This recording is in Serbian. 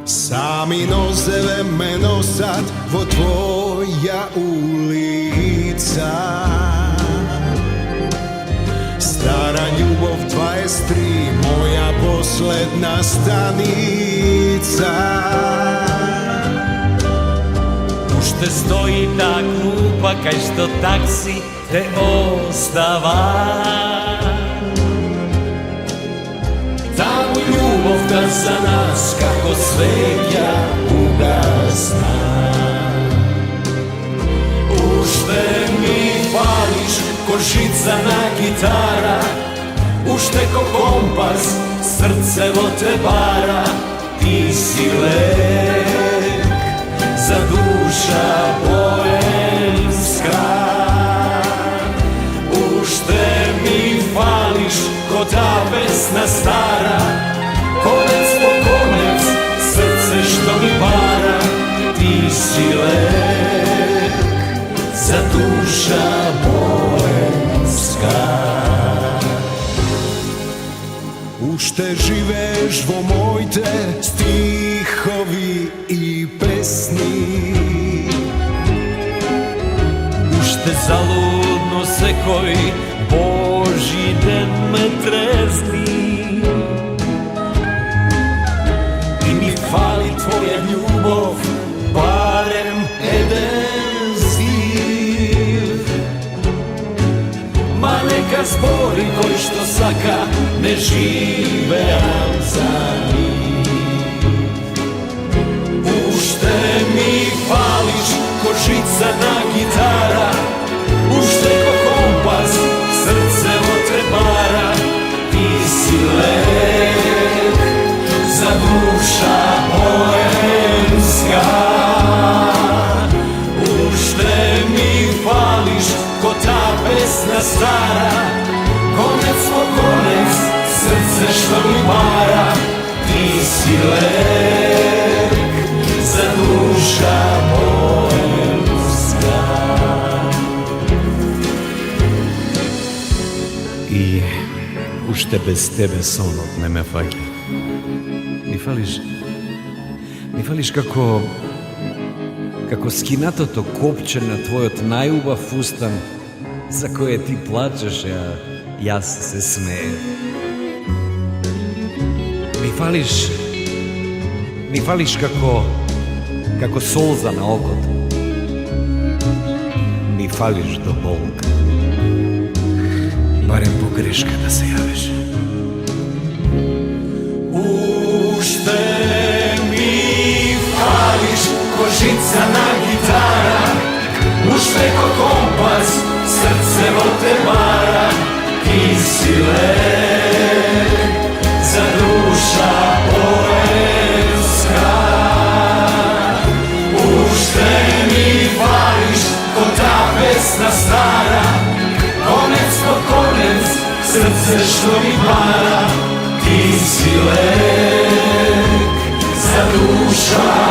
Sami nozeve me nosat vo tvoja ulica. Stara ljubov 23, moja posledna stanica. Ušte stoji ta klupa kaj što taksi te ostava. Tamo ljubov da za nas kako svetja ugasna. Ušte mi fališ ko žica na gitara, ušte ko kompas srce vo te bara. Ti si lek za duša boemska. Ušte mi fališ ko ta pesna stara, konec po konec srce što mi para. Ti si lek za duša boemska. Ušte živeš vo mojte stihovi i pesni. Ušte zaludno se koji Božji den me trezni. I mi fali tvoja ljubav, barem jedan ziv. Ma neka zbori koji što saka ne žive za njih. Ušte mi fališ ko žica na gitara, ušte ko kompas srce vo te para. Ti si lek za duša boemska. Ušte mi fališ ko ta pesna stara, konec po konec srce što mi para. Ti si lek za duša boemska. I ušte bez tebe sonot ne me fali. Mi fališ kako skinatото kopče na tvojot najubav ustan, za koje ti plačeš, a ja se smejem. Mi fališ kako solza na okot. Mi fališ do bolka. Barem pogreška da se javeš. Ušte mi fališ ko žica na gitara, ušte ko kompas srce vo te bara. Ti si lek za duša boemska. Ušte mi fališ ko ta pesna stara, konec po konec srce što mi para. Ti si lek za duša